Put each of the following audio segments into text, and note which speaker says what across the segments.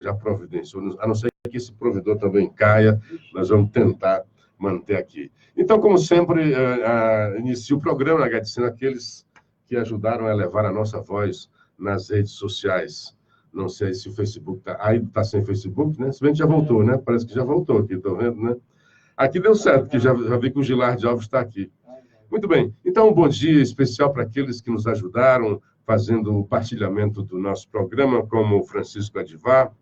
Speaker 1: já providenciou, a não ser que esse provedor também caia, nós vamos tentar manter aqui. Então, como sempre, inicio o programa agradecendo aqueles que ajudaram a levar a nossa voz nas redes sociais. Não sei se o Facebook está... Aí está sem Facebook, né? Se bem que já voltou, né? Parece que já voltou aqui, estou vendo, né? Aqui deu certo, porque já vi que o Gilardi Alves está aqui. Muito bem. Então, um bom dia especial para aqueles que nos ajudaram fazendo o partilhamento do nosso programa, como o Francisco Adivar,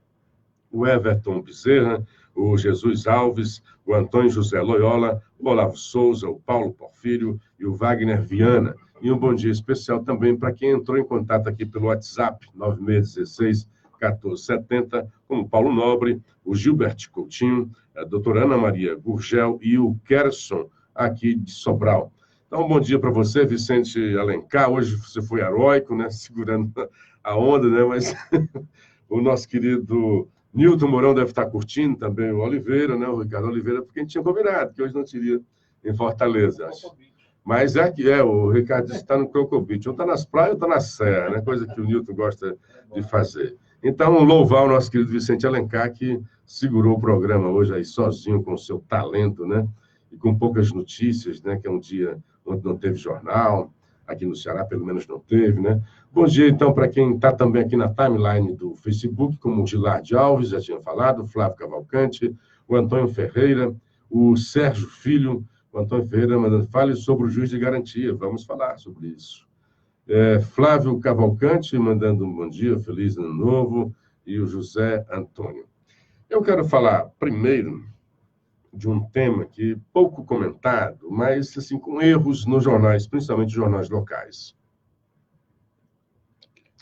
Speaker 1: o Everton Bezerra, o Jesus Alves, o Antônio José Loyola, o Olavo Souza, o Paulo Porfírio e o Wagner Viana. E um bom dia especial também para quem entrou em contato aqui pelo WhatsApp, 9616-1470, como o Paulo Nobre, o Gilberto Coutinho, a doutora Ana Maria Gurgel e o Kerson, aqui de Sobral. Então, um bom dia para você, Vicente Alencar. Hoje você foi heróico, né? Segurando a onda, né? Mas o nosso querido Nilton Mourão deve estar curtindo também o Oliveira, né? O Ricardo Oliveira, porque a gente tinha combinado, que hoje não teria em Fortaleza, acho. Mas o Ricardo está no Crocobit. Ou está nas praias ou está na serra, né? Coisa que o Nilton gosta de fazer. Então, louvar o nosso querido Vicente Alencar, que segurou o programa hoje aí sozinho, com o seu talento, né? E com poucas notícias, né? Que é um dia onde não teve jornal, aqui no Ceará pelo menos não teve, né? Bom dia, então, para quem está também aqui na timeline do Facebook, como o Gilardi Alves, já tinha falado, o Flávio Cavalcante, o Antônio Ferreira, o Sérgio Filho, o Antônio Ferreira mandando, fale sobre o juiz de garantia, vamos falar sobre isso. Flávio Cavalcante mandando um bom dia, feliz ano novo, e o José Antônio. Eu quero falar primeiro de um tema que pouco comentado, mas assim, com erros nos jornais, principalmente jornais locais.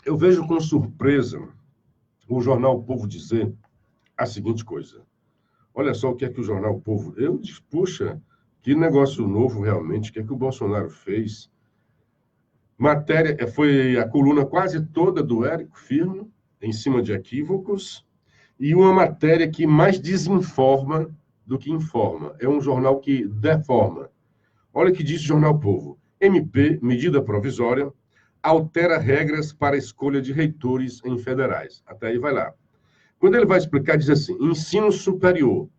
Speaker 1: Eu vejo com surpresa o jornal O Povo dizer a seguinte coisa. Olha só o que é que o jornal O Povo... Eu disse, puxa, que negócio novo realmente, o que é que o Bolsonaro fez? Matéria, foi a coluna quase toda do Érico Firmo, em cima de equívocos, e uma matéria que mais desinforma do que informa. É um jornal que deforma. Olha o que diz o jornal O Povo. MP, medida provisória, altera regras para escolha de reitores em federais. Até aí vai lá. Quando ele vai explicar, diz assim, ensino superior.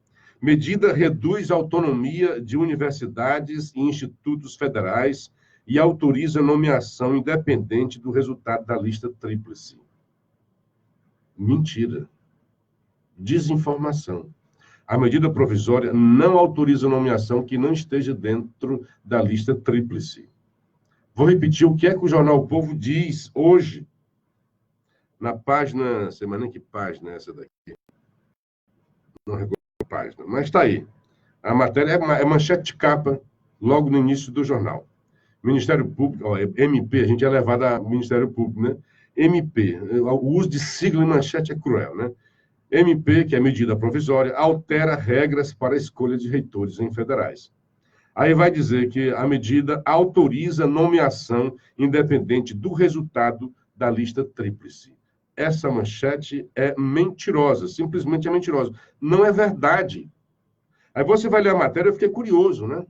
Speaker 1: Medida reduz a autonomia de universidades e institutos federais e autoriza nomeação independente do resultado da lista tríplice. Mentira. Desinformação. A medida provisória não autoriza nomeação que não esteja dentro da lista tríplice. Vou repetir o que é que o jornal O Povo diz hoje, na página... Sei mais nem que página é essa daqui. Não recordo a página, mas está aí. A matéria é manchete de capa, logo no início do jornal. Ministério Público, MP, a gente é levado a Ministério Público, né? MP, o uso de sigla em manchete é cruel, né? MP, que é medida provisória, altera regras para a escolha de reitores em federais. Aí vai dizer que a medida autoriza nomeação independente do resultado da lista tríplice. Essa manchete é mentirosa, simplesmente é mentirosa. Não é verdade. Aí você vai ler a matéria, eu fiquei curioso, né?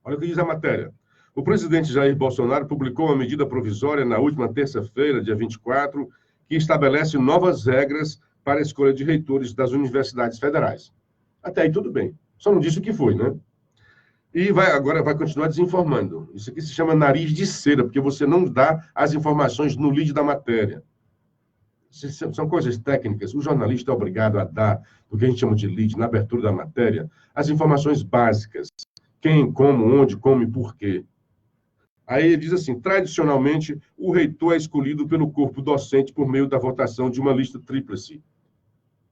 Speaker 1: Olha o que diz a matéria. O presidente Jair Bolsonaro publicou uma medida provisória na última terça-feira, dia 24, que estabelece novas regras para a escolha de reitores das universidades federais. Até aí tudo bem. Só não disse o que foi, né? E agora vai continuar desinformando. Isso aqui se chama nariz de cera, porque você não dá as informações no lead da matéria. São coisas técnicas. O jornalista é obrigado a dar, o que a gente chama de lead, na abertura da matéria, as informações básicas. Quem, como, onde, como e por quê. Aí ele diz assim, tradicionalmente, o reitor é escolhido pelo corpo docente por meio da votação de uma lista tríplice.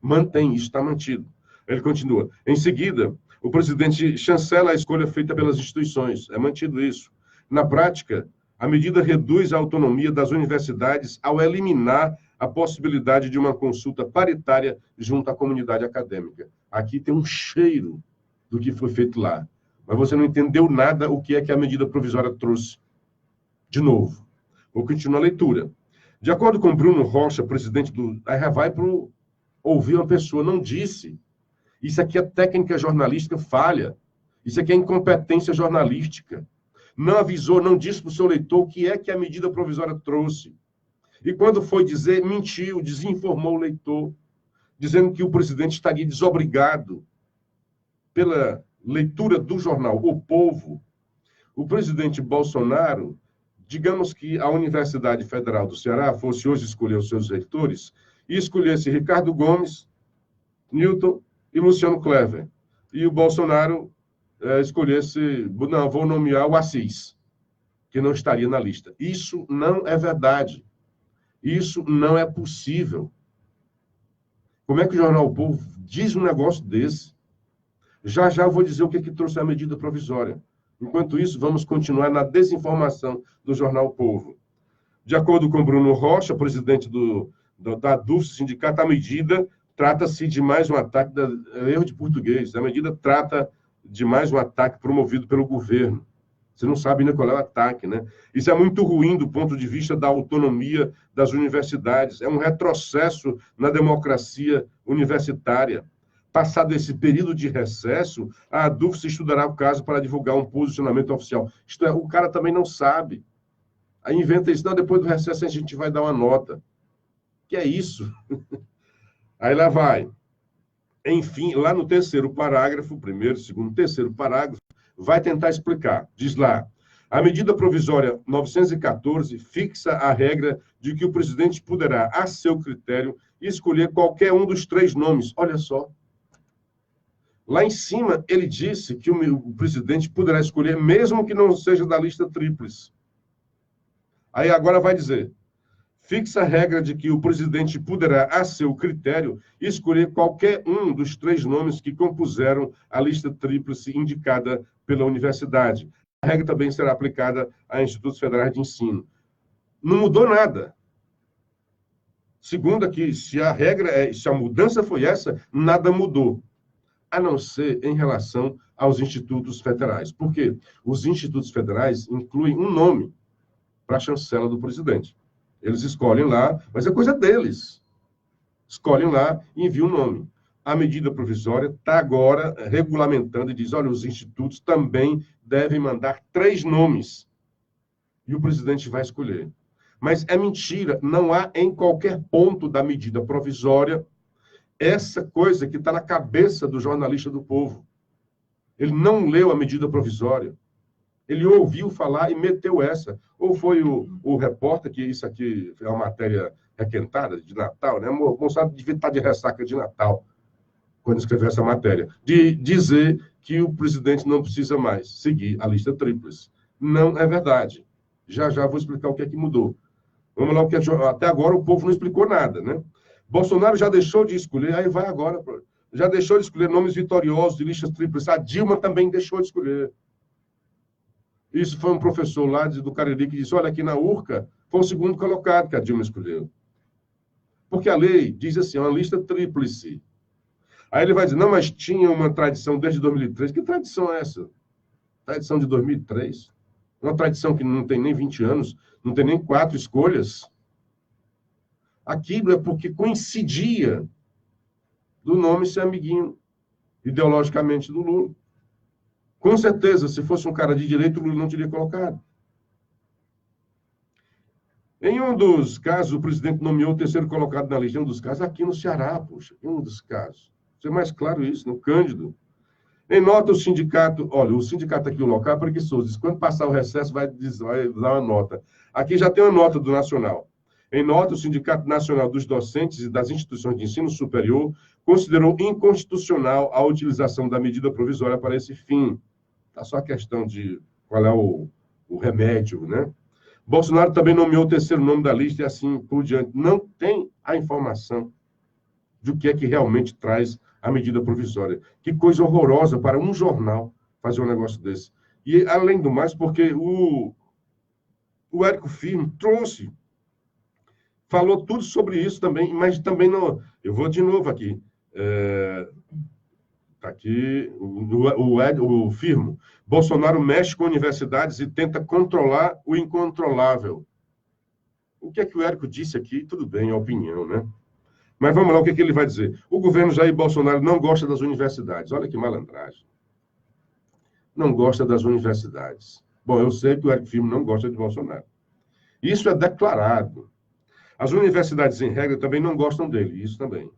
Speaker 1: Mantém, isso está mantido. Ele continua. Em seguida, o presidente chancela a escolha feita pelas instituições. É mantido isso. Na prática, a medida reduz a autonomia das universidades ao eliminar a possibilidade de uma consulta paritária junto à comunidade acadêmica. Aqui tem um cheiro do que foi feito lá. Mas você não entendeu nada o que é que a medida provisória trouxe. De novo, vou continuar a leitura. De acordo com Bruno Rocha, presidente do... Aí vai para ouvir uma pessoa, não disse. Isso aqui é técnica jornalística falha. Isso aqui é incompetência jornalística. Não avisou, não disse para o seu leitor o que é que a medida provisória trouxe. E quando foi dizer, mentiu, desinformou o leitor. dizendo que o presidente estaria desobrigado pela leitura do jornal O Povo. O presidente Bolsonaro, digamos que a Universidade Federal do Ceará fosse hoje escolher os seus reitores e escolhesse Ricardo Gomes, Newton e Luciano Clever. E o Bolsonaro escolhesse, não, vou nomear o Assis, que não estaria na lista. Isso não é verdade. Isso não é possível. Como é que o Jornal O Povo diz um negócio desse? Já já eu vou dizer o que trouxe a medida provisória. Enquanto isso, vamos continuar na desinformação do Jornal O Povo. De acordo com Bruno Rocha, presidente da DUF, sindicato, a medida trata-se de mais um ataque, erro de português, a medida trata de mais um ataque promovido pelo governo. Você não sabe nem qual é o ataque, né? Isso é muito ruim do ponto de vista da autonomia das universidades. É um retrocesso na democracia universitária. Passado esse período de recesso, a DUF estudará o caso para divulgar um posicionamento oficial. Isto é, o cara também não sabe. Aí inventa isso, não, depois do recesso a gente vai dar uma nota. Que é isso? Aí lá vai. Enfim, lá no terceiro parágrafo, primeiro, segundo, terceiro parágrafo, vai tentar explicar. Diz lá, a medida provisória 914 fixa a regra de que o presidente poderá, a seu critério, escolher qualquer um dos 3 nomes. Olha só. Lá em cima, ele disse que o presidente poderá escolher, mesmo que não seja da lista tríplice. Aí agora vai dizer, fixa a regra de que o presidente poderá, a seu critério, escolher qualquer um dos 3 nomes que compuseram a lista tríplice indicada pela universidade. A regra também será aplicada a institutos federais de ensino. Não mudou nada. Segundo aqui, se a mudança foi essa, nada mudou. A não ser em relação aos institutos federais. Porque os institutos federais incluem um nome para a chancela do presidente. Eles escolhem lá, mas é coisa deles. Escolhem lá e enviam o nome. A medida provisória está agora regulamentando e diz, olha, os institutos também devem mandar 3 nomes. E o presidente vai escolher. Mas é mentira, não há em qualquer ponto da medida provisória essa coisa que está na cabeça do jornalista do Povo. Ele não leu a medida provisória. Ele ouviu falar e meteu essa. Ou foi o repórter, que isso aqui é uma matéria requentada de Natal, né? O moçada devia estar de ressaca de Natal, quando escreveu essa matéria, de dizer que o presidente não precisa mais seguir a lista tríplice. Não é verdade. Já já vou explicar o que é que mudou. Vamos lá, até agora o povo não explicou nada, né? Bolsonaro já deixou de escolher, aí vai agora, já deixou de escolher nomes vitoriosos de listas tríplices. A Dilma também deixou de escolher. Isso foi um professor lá do Cariri que disse, olha, aqui na URCA foi o segundo colocado que a Dilma escolheu. Porque a lei diz assim, uma lista tríplice. Aí ele vai dizer, não, mas tinha uma tradição desde 2003. Que tradição é essa? Tradição de 2003? Uma tradição que não tem nem 20 anos, não tem nem 4 escolhas. Aquilo é porque coincidia do nome ser amiguinho, ideologicamente, do Lula. Com certeza, se fosse um cara de direito, o Lula não teria colocado. Em um dos casos, o presidente nomeou o terceiro colocado na lista. Em um dos casos, aqui no Ceará, puxa, em um dos casos. Ser mais claro isso, no Cândido. Em nota, o sindicato, olha, o sindicato aqui, o local, é preguiçoso. Diz, quando passar o recesso, vai dar uma nota. Aqui já tem uma nota do Nacional. Em nota, o Sindicato Nacional dos Docentes e das Instituições de Ensino Superior considerou inconstitucional a utilização da medida provisória para esse fim. Tá só a questão de qual é o remédio, né? Bolsonaro também nomeou o terceiro nome da lista e assim por diante. Não tem a informação do que é que realmente traz a medida provisória. Que coisa horrorosa para um jornal fazer um negócio desse. E, além do mais, porque o Érico Firmo trouxe, falou tudo sobre isso também, mas também não... Eu vou de novo aqui. Está aqui o Firmo. Bolsonaro mexe com universidades e tenta controlar o incontrolável. O que é que o Érico disse aqui? Tudo bem, é opinião, né? Mas vamos lá, o que é que ele vai dizer? O governo Jair Bolsonaro não gosta das universidades. Olha que malandragem. Não gosta das universidades. Bom, eu sei que o Érico Firmo não gosta de Bolsonaro. Isso é declarado. As universidades, em regra, também não gostam dele. Isso também.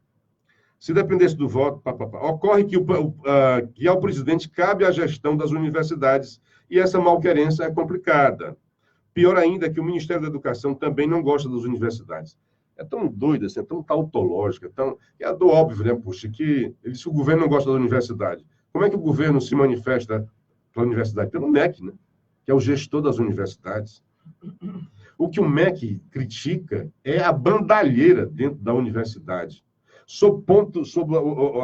Speaker 1: Se dependesse do voto, ocorre que ao presidente cabe a gestão das universidades e essa malquerência é complicada. Pior ainda é que o Ministério da Educação também não gosta das universidades. É tão doido, assim, é tão tautológica, é do óbvio, né, puxa, que o governo não gosta da universidade. Como é que o governo se manifesta pela universidade? Pelo MEC, né, que é o gestor das universidades. O que o MEC critica é a bandalheira dentro da universidade. Sob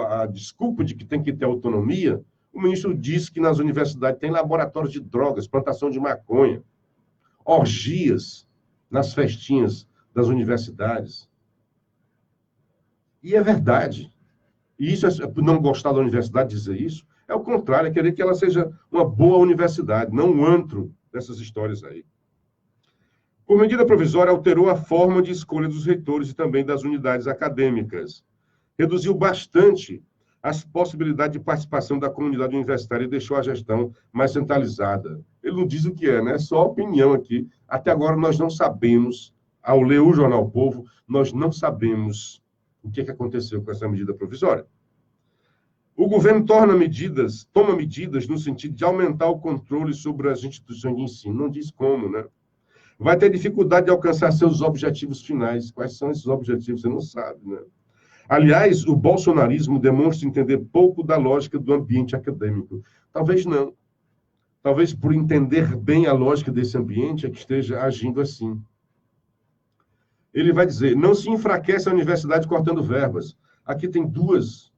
Speaker 1: a desculpa de que tem que ter autonomia, o ministro diz que nas universidades tem laboratórios de drogas, plantação de maconha, orgias nas festinhas das universidades. E é verdade. E isso é não gostar da universidade dizer isso. É o contrário, é querer que ela seja uma boa universidade, não um antro dessas histórias aí. Por medida provisória, alterou a forma de escolha dos reitores e também das unidades acadêmicas. Reduziu bastante as possibilidades de participação da comunidade universitária e deixou a gestão mais centralizada. Ele não diz o que é, né? É só opinião aqui. Até agora nós não sabemos, ao ler o Jornal o Povo, nós não sabemos o que aconteceu com essa medida provisória. O governo toma medidas no sentido de aumentar o controle sobre as instituições de ensino. Não diz como, né? Vai ter dificuldade de alcançar seus objetivos finais. Quais são esses objetivos? Você não sabe, né? Aliás, o bolsonarismo demonstra entender pouco da lógica do ambiente acadêmico. Talvez não. Talvez por entender bem a lógica desse ambiente é que esteja agindo assim. Ele vai dizer, não se enfraquece a universidade cortando verbas. Aqui tem duas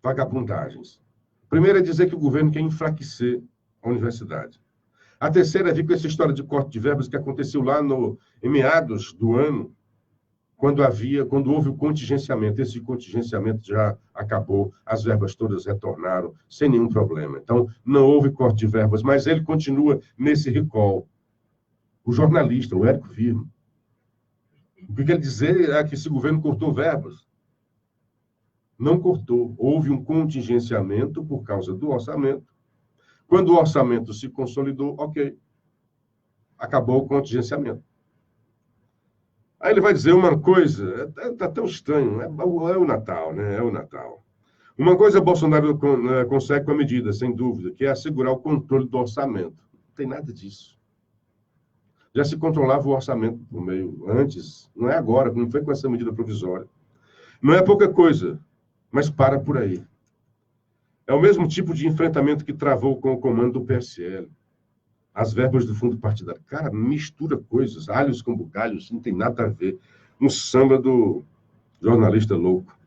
Speaker 1: vagabundagens. A primeira é dizer que o governo quer enfraquecer a universidade. A terceira é vir com essa história de corte de verbas que aconteceu lá em meados do ano, quando houve o contingenciamento. Esse contingenciamento já acabou, as verbas todas retornaram sem nenhum problema. Então, não houve corte de verbas, mas ele continua nesse recall. O jornalista, o Érico Firmo. O que quer dizer é que esse governo cortou verbas. Não cortou. Houve um contingenciamento por causa do orçamento. Quando o orçamento se consolidou, ok. Acabou o contingenciamento. Aí ele vai dizer uma coisa, está tão estranho, é o Natal, né? É o Natal. Uma coisa Bolsonaro consegue com a medida, sem dúvida, que é assegurar o controle do orçamento. Não tem nada disso. Já se controlava o orçamento por meio antes, não é agora, não foi com essa medida provisória. Não é pouca coisa, mas para por aí. É o mesmo tipo de enfrentamento que travou com o comando do PSL. As verbas do fundo partidário. Cara, mistura coisas, alhos com bugalhos, não tem nada a ver. Um samba do jornalista louco.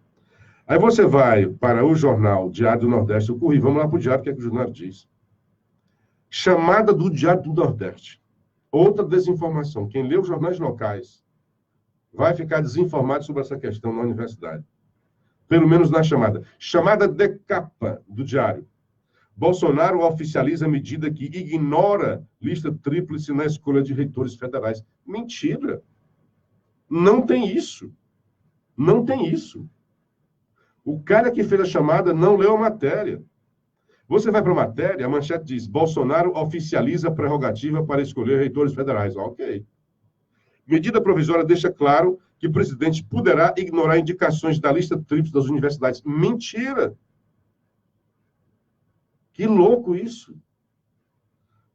Speaker 1: Aí você vai para o jornal Diário do Nordeste, eu corri, vamos lá para o Diário, o que é que o jornal diz? Chamada do Diário do Nordeste. Outra desinformação. Quem lê os jornais locais vai ficar desinformado sobre essa questão na universidade. Pelo menos na chamada. Chamada de capa do Diário. Bolsonaro oficializa a medida que ignora lista tríplice na escolha de reitores federais. Mentira. Não tem isso. Não tem isso. O cara que fez a chamada não leu a matéria. Você vai para a matéria, a manchete diz, Bolsonaro oficializa a prerrogativa para escolher reitores federais. Ok. Medida provisória deixa claro que o presidente poderá ignorar indicações da lista tríplice das universidades. Mentira. Que louco isso!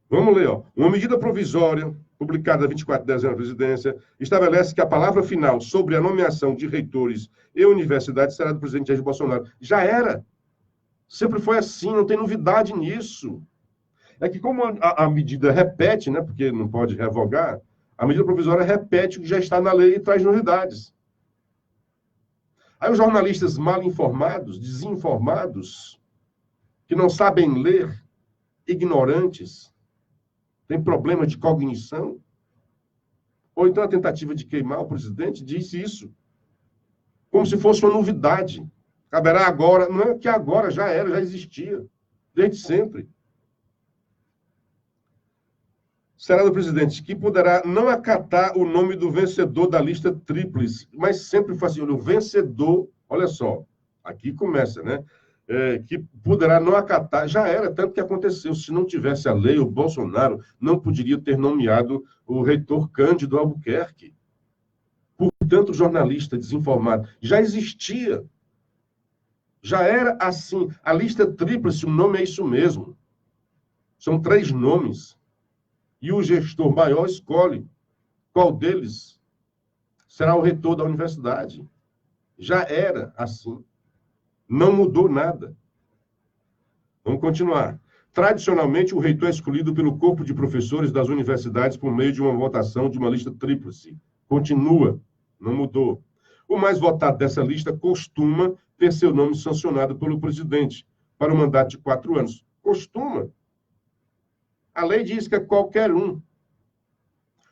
Speaker 1: Vamos ler, ó. Uma medida provisória, publicada 24 de dezembro na presidência, estabelece que a palavra final sobre a nomeação de reitores e universidades será do presidente Jair Bolsonaro. Já era. Sempre foi assim, não tem novidade nisso. É que como a medida repete, né, porque não pode revogar, a medida provisória repete o que já está na lei e traz novidades. Aí os jornalistas mal informados, desinformados, que não sabem ler, ignorantes, têm problema de cognição, ou então a tentativa de queimar o presidente, disse isso, como se fosse uma novidade. Caberá agora, não é que agora já era, já existia, desde sempre. Será do presidente, que poderá não acatar o nome do vencedor da lista tríplice, mas sempre foi assim, o vencedor, olha só, aqui começa, né? Que poderá não acatar, já era, tanto que aconteceu. Se não tivesse a lei, o Bolsonaro não poderia ter nomeado o reitor Cândido Albuquerque. Portanto, jornalista desinformado. Já existia Já era assim. A lista tríplice, o nome é isso mesmo. São 3 nomes. E o gestor maior escolhe qual deles será o reitor da universidade. Já era assim. Não mudou nada. Vamos continuar. Tradicionalmente, o reitor é escolhido pelo corpo de professores das universidades por meio de uma votação de uma lista tríplice. Continua, não mudou. O mais votado dessa lista costuma ter seu nome sancionado pelo presidente para um mandato de 4 anos. Costuma. A lei diz que é qualquer um.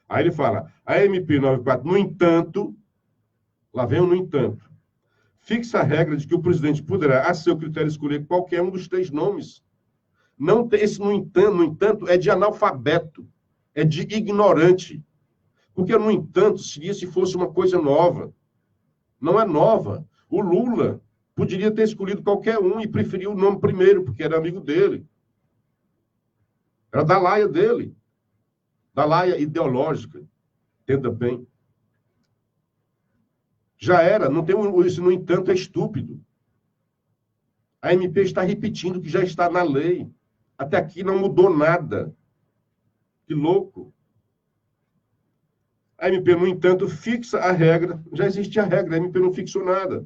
Speaker 1: Aí ele fala, a MP 94, no entanto, lá vem o no entanto, fixa a regra de que o presidente poderá, a seu critério, escolher qualquer um dos 3 nomes. Não tem, esse no entanto, é de analfabeto, é de ignorante. Porque, no entanto, seria se fosse uma coisa nova. Não é nova. O Lula poderia ter escolhido qualquer um e preferiu o nome primeiro, porque era amigo dele. Era da laia dele. Da laia ideológica. Entenda bem. Já era, não tem isso, no entanto, é estúpido. A MP está repetindo o que já está na lei. Até aqui não mudou nada. Que louco. A MP, no entanto, fixa a regra, já existia a regra, a MP não fixou nada.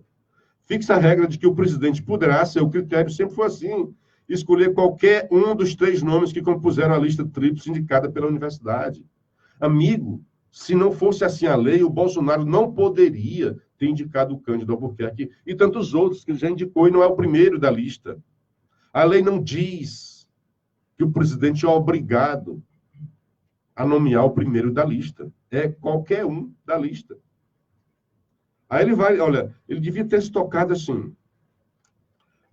Speaker 1: Fixa a regra de que o presidente poderá, a seu critério, sempre foi assim, escolher qualquer um dos 3 nomes que compuseram a lista tríplice indicada pela universidade. Amigo, se não fosse assim a lei, o Bolsonaro não poderia ter indicado o Cândido Albuquerque e tantos outros que ele já indicou e não é o primeiro da lista. A lei não diz que o presidente é obrigado a nomear o primeiro da lista. É qualquer um da lista. Aí ele vai, olha, ele devia ter se tocado assim.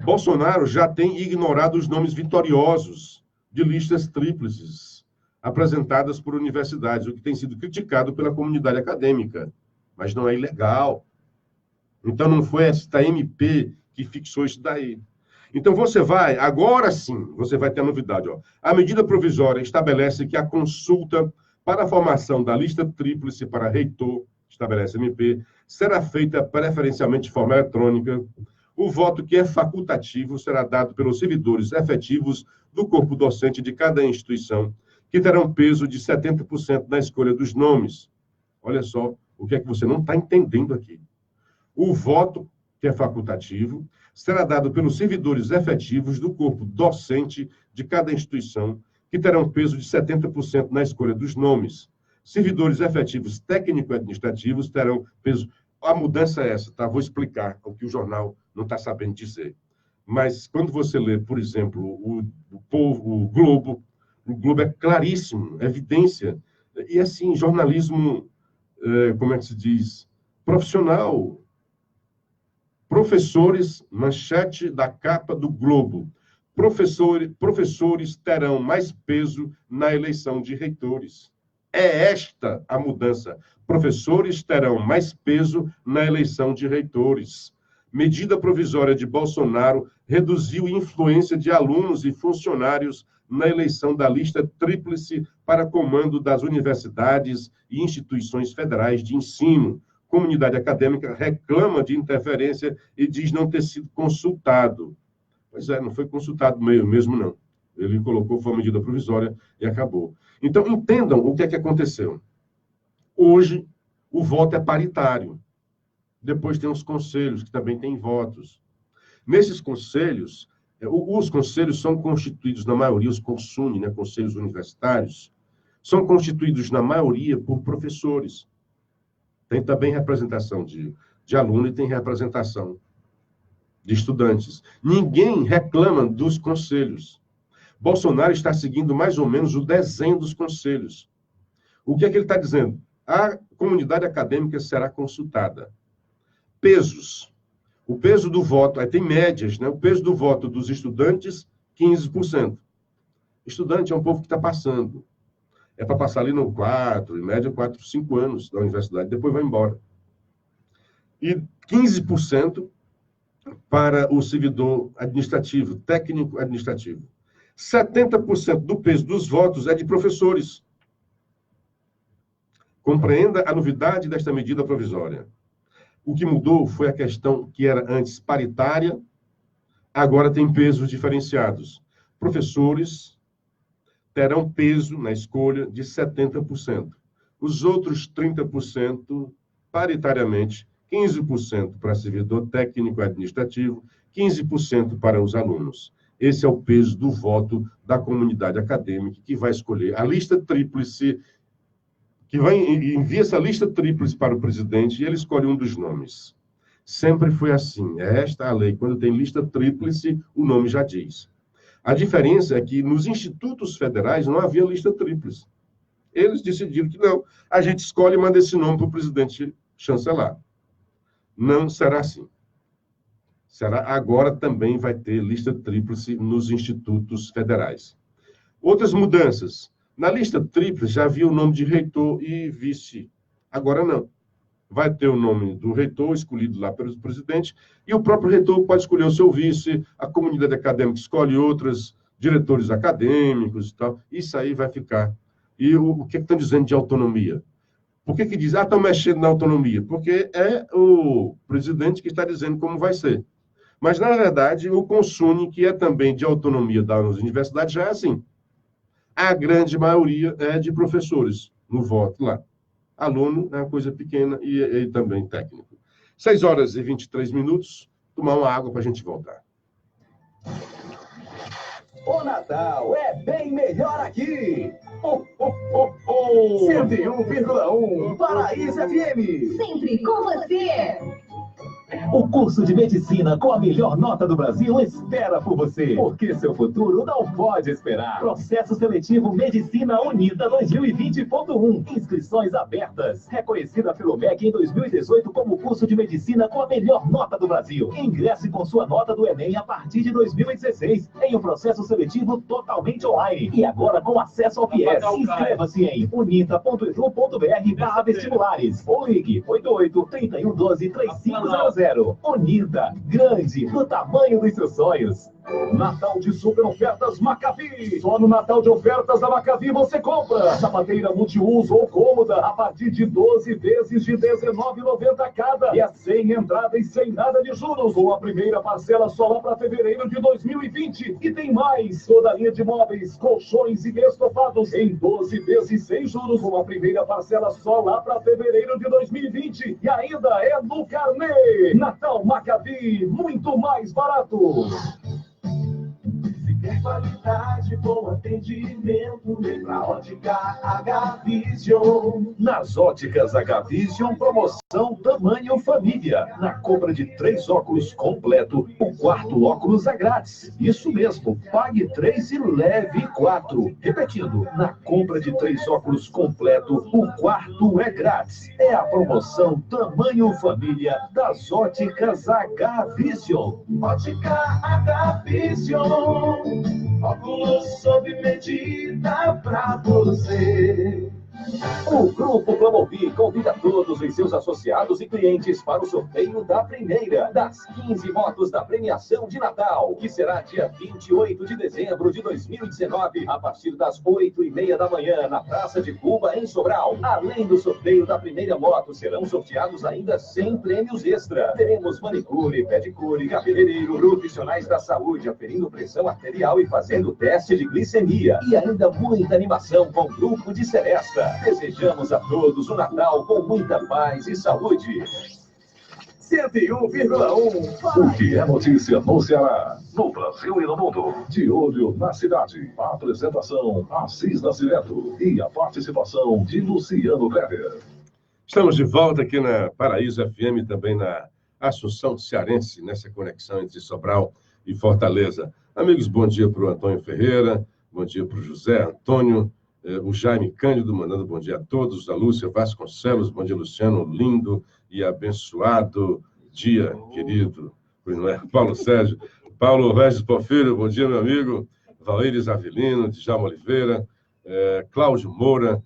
Speaker 1: Bolsonaro já tem ignorado os nomes vitoriosos de listas tríplices apresentadas por universidades, o que tem sido criticado pela comunidade acadêmica. Mas não é ilegal. Então não foi esta MP que fixou isso daí. Então você vai, agora sim, você vai ter a novidade. Ó. A medida provisória estabelece que a consulta para a formação da lista tríplice para reitor, estabelece MP, será feita preferencialmente de forma eletrônica. O voto que é facultativo será dado pelos servidores efetivos do corpo docente de cada instituição, que terão peso de 70% na escolha dos nomes. Olha só o que é que você não está entendendo aqui. O voto que é facultativo será dado pelos servidores efetivos do corpo docente de cada instituição, que terão peso de 70% na escolha dos nomes. Servidores efetivos técnico-administrativos terão peso... A mudança é essa, tá? Vou explicar o que o jornal não está sabendo dizer. Mas quando você lê, por exemplo, o Globo é claríssimo, é evidência. E assim, jornalismo, como é que se diz? Profissional. Professores, manchete da capa do Globo. Professores terão mais peso na eleição de reitores. É esta a mudança. Professores terão mais peso na eleição de reitores. Medida provisória de Bolsonaro reduziu influência de alunos e funcionários na eleição da lista tríplice para comando das universidades e instituições federais de ensino. Comunidade acadêmica reclama de interferência e diz não ter sido consultado. Pois é, não foi consultado mesmo, não. Ele colocou, foi uma medida provisória e acabou. Então, entendam o que é que aconteceu. Hoje, o voto é paritário. Depois tem os conselhos, que também têm votos. Nesses conselhos, os conselhos são constituídos, na maioria, os CONSUNE, né, conselhos universitários, são constituídos, na maioria, por professores. Tem também representação de aluno e tem representação de estudantes. Ninguém reclama dos conselhos. Bolsonaro está seguindo mais ou menos o desenho dos conselhos. O que é que ele está dizendo? A comunidade acadêmica será consultada. Pesos. O peso do voto, aí tem médias, né? O peso do voto dos estudantes, 15%. Estudante é um povo que está passando. É para passar ali no 4, em média 4, 5 anos da universidade, depois vai embora. E 15% para o servidor administrativo, técnico administrativo. 70% do peso dos votos é de professores. Compreenda a novidade desta medida provisória. O que mudou foi a questão que era antes paritária, Agora tem pesos diferenciados. Professores terão peso na escolha de 70%. Os outros 30%, paritariamente, 15% para servidor técnico e administrativo, 15% para os alunos. Esse é o peso do voto da comunidade acadêmica que vai escolher a lista tríplice, que vai envia essa lista tríplice para o presidente e ele escolhe um dos nomes. Sempre foi assim. É esta a lei. Quando tem lista tríplice, o nome já diz. A diferença é que nos institutos federais não havia lista tríplice. Eles decidiram que não. A gente escolhe e manda esse nome para o presidente chancelar. Não será assim. Agora também vai ter lista tríplice nos institutos federais. Outras mudanças. Na lista tríplice já havia o nome de reitor e vice. Agora não. Vai ter o nome do reitor escolhido lá pelo presidente e o próprio reitor pode escolher o seu vice, a comunidade acadêmica escolhe outros diretores acadêmicos e tal. Isso aí vai ficar. E o que estão dizendo de autonomia? Por que diz, estão mexendo na autonomia? Porque é o presidente que está dizendo como vai ser. Mas, na verdade, o consune, que é também de autonomia das universidades, já é assim. A grande maioria é de professores no voto lá. Aluno é uma coisa pequena e também técnico. 6h23. Tomar uma água para a gente voltar.
Speaker 2: O Natal é bem melhor aqui. 101,1 Paraíso FM.
Speaker 3: Sempre com você.
Speaker 2: O curso de medicina com a melhor nota do Brasil espera por você, porque seu futuro não pode esperar. Processo seletivo Medicina Unida 2020.1. Inscrições abertas. Reconhecida pelo MEC em 2018 como curso de medicina com a melhor nota do Brasil. Ingresse com sua nota do Enem a partir de 2016 em um processo seletivo totalmente online. E agora com acesso ao FIES. Inscreva-se em unita.edu.br/vestibulares ou ligue 88 31 12 3500. Unida, grande, do tamanho dos seus sonhos. Natal de super ofertas Maccabi. Só no Natal de ofertas da Maccabi você compra sapateira multiuso ou cômoda a partir de 12 vezes de R$19,90 cada. E a 100 entradas sem nada de juros, com a primeira parcela só lá para fevereiro de 2020. E tem mais, toda a linha de móveis, colchões e estofados em 12 vezes sem juros, com a primeira parcela só lá para fevereiro de 2020. E ainda é no carnê. Natal Maccabi, muito mais barato.
Speaker 4: É qualidade, bom atendimento, vem pra Ótica H-Vision.
Speaker 2: Nas óticas H-Vision, promoção tamanho família. Na compra de 3 óculos completo, o quarto óculos é grátis. Isso mesmo, pague 3 e leve 4. Repetindo, na compra de 3 óculos completo, o quarto é grátis. É a promoção tamanho família das óticas H-Vision.
Speaker 4: Ótica H-Vision. Óculos sob medida pra você.
Speaker 2: O Grupo Plamovi convida todos os seus associados e clientes para o sorteio da primeira das 15 motos da premiação de Natal, que será dia 28 de dezembro de 2019, a partir das 8h30 da manhã, na Praça de Cuba, em Sobral. Além do sorteio da primeira moto, serão sorteados ainda 100 prêmios extra. Teremos manicure, pedicure, cabeleireiro, profissionais da saúde, aferindo pressão arterial e fazendo teste de glicemia. E ainda muita animação com o Grupo de Seresta. Desejamos a todos um Natal com muita paz e saúde.
Speaker 4: 101,1.
Speaker 2: O que é notícia no Ceará, no Brasil e no mundo. De olho na cidade. A apresentação, Assis Nascimento. E a participação de Luciano Weber.
Speaker 1: Estamos de volta aqui na Paraíso FM, também na Assunção Cearense, nessa conexão entre Sobral e Fortaleza. Amigos, bom dia para o Antônio Ferreira, bom dia para o José Antônio, o Jaime Cândido mandando bom dia a todos, a Lúcia Vasconcelos, bom dia, Luciano, lindo e abençoado dia, querido. Não é? Paulo Sérgio, Paulo Regis Porfírio, bom dia, meu amigo, Valíris Avelino, Djalma Oliveira, Cláudio Moura,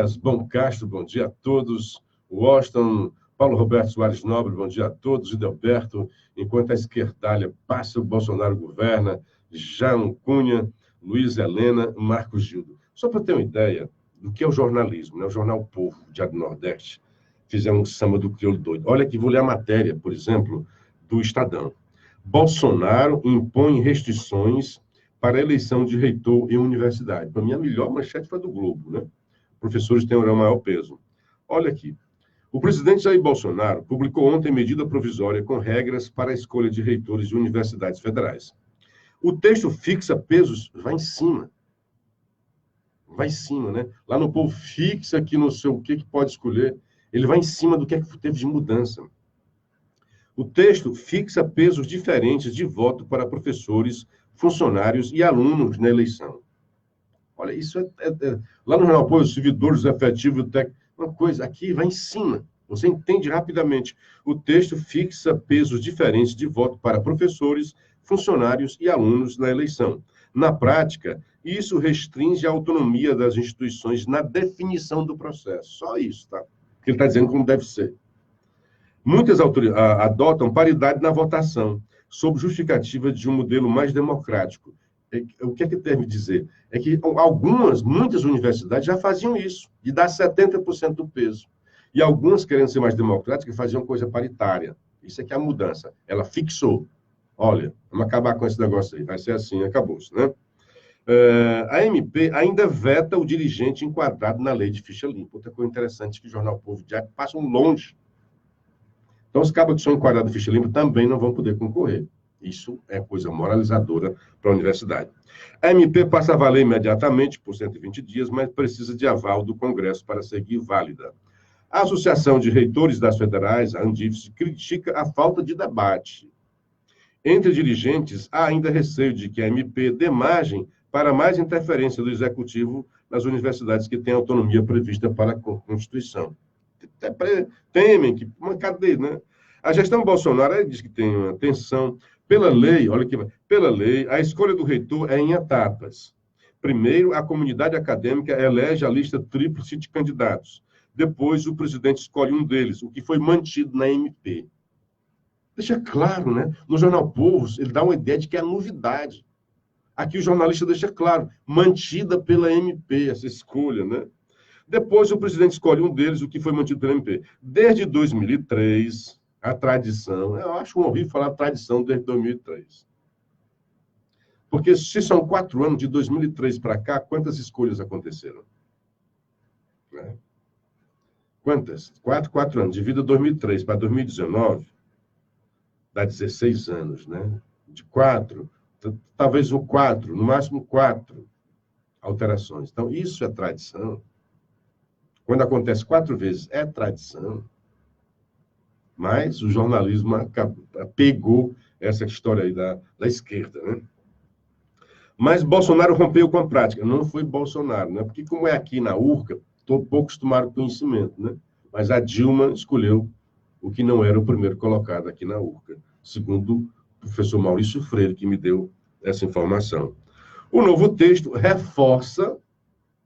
Speaker 1: Esbom Castro, bom dia a todos, Washington, Paulo Roberto Soares Nobre, bom dia a todos, Idelberto, enquanto a esquerdalha passa, o Bolsonaro governa, Jean Cunha, Luiz Helena, Marcos Gildo. Só para ter uma ideia do que é o jornalismo, né? O Jornal Povo, Diário do Nordeste, fizeram um samba do crioulo doido. Olha aqui, vou ler a matéria, por exemplo, do Estadão. Bolsonaro impõe restrições para a eleição de reitor em universidade. Para mim, a melhor manchete foi do Globo, né? Professores têm o maior peso. Olha aqui. O presidente Jair Bolsonaro publicou ontem medida provisória com regras para a escolha de reitores de universidades federais. O texto fixa pesos, vai em cima, né? Lá no povo fixa que não sei o que pode escolher, ele vai em cima do que teve de mudança. O texto fixa pesos diferentes de voto para professores, funcionários e alunos na eleição. Olha, isso lá no Jornal Povo, servidores efetivos, uma coisa, aqui vai em cima. Você entende rapidamente. O texto fixa pesos diferentes de voto para professores, funcionários e alunos na eleição. Na prática, isso restringe a autonomia das instituições na definição do processo. Só isso, tá? Que ele está dizendo como deve ser. Muitas autoridades adotam paridade na votação, sob justificativa de um modelo mais democrático. O que é que deve dizer? É que muitas universidades já faziam isso, de dar 70% do peso. E algumas, querendo ser mais democráticas, faziam coisa paritária. Isso é que é a mudança. Ela fixou. Olha, vamos acabar com esse negócio aí. Vai ser assim, acabou-se, né? A MP ainda veta o dirigente enquadrado na lei de ficha limpa. Outra coisa interessante que o Jornal Povo já passam longe. Então, os cabos que são enquadrados em ficha limpa também não vão poder concorrer. Isso é coisa moralizadora para a universidade. A MP passa a valer imediatamente por 120 dias, mas precisa de aval do Congresso para seguir válida. A Associação de Reitores das Federais, a ANDIFES, critica a falta de debate. Entre dirigentes, há ainda receio de que a MP dê margem para mais interferência do Executivo nas universidades que têm autonomia prevista para a Constituição. Temem que uma cadeia, né? A gestão Bolsonaro diz que tem uma tensão. Pela lei, olha aqui, pela lei, a escolha do reitor é em etapas. Primeiro, a comunidade acadêmica elege a lista tríplice de candidatos. Depois, o presidente escolhe um deles, o que foi mantido na MP. Deixa claro, né? No Jornal Povo, ele dá uma ideia de que é novidade. Aqui o jornalista deixa claro, mantida pela MP, essa escolha, né? Depois, o presidente escolhe um deles, o que foi mantido pela MP. Desde 2003, a tradição, eu acho horrível falar tradição desde 2003. Porque se são 4 anos, de 2003 para cá, quantas escolhas aconteceram? Né? Quantas? 4 anos. Divida 2003 para 2019, dá 16 anos, né? De 4, talvez 4, no máximo 4 alterações. Então, isso é tradição. Quando acontece 4 vezes, é tradição. Mas o jornalismo pegou essa história aí da esquerda, né? Mas Bolsonaro rompeu com a prática. Não foi Bolsonaro, né? Porque como é aqui na URCA, poucos tomaram conhecimento, né? Mas a Dilma escolheu o que não era o primeiro colocado aqui na URCA, segundo o professor Maurício Freire, que me deu essa informação. O novo texto reforça,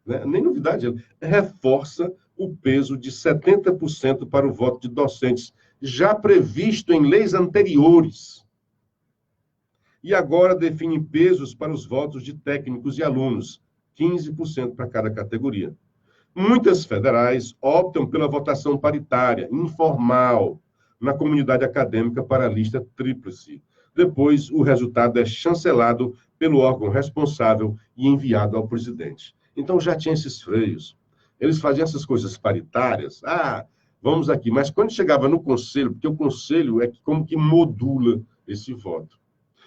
Speaker 1: né? Nem novidade, reforça o peso de 70% para o voto de docentes, já previsto em leis anteriores. E agora define pesos para os votos de técnicos e alunos, 15% para cada categoria. Muitas federais optam pela votação paritária, informal, na comunidade acadêmica para a lista tríplice. Depois, o resultado é chancelado pelo órgão responsável e enviado ao presidente. Então, já tinha esses freios. Eles faziam essas coisas paritárias. Vamos aqui. Mas quando chegava no conselho, porque o conselho é como que modula esse voto.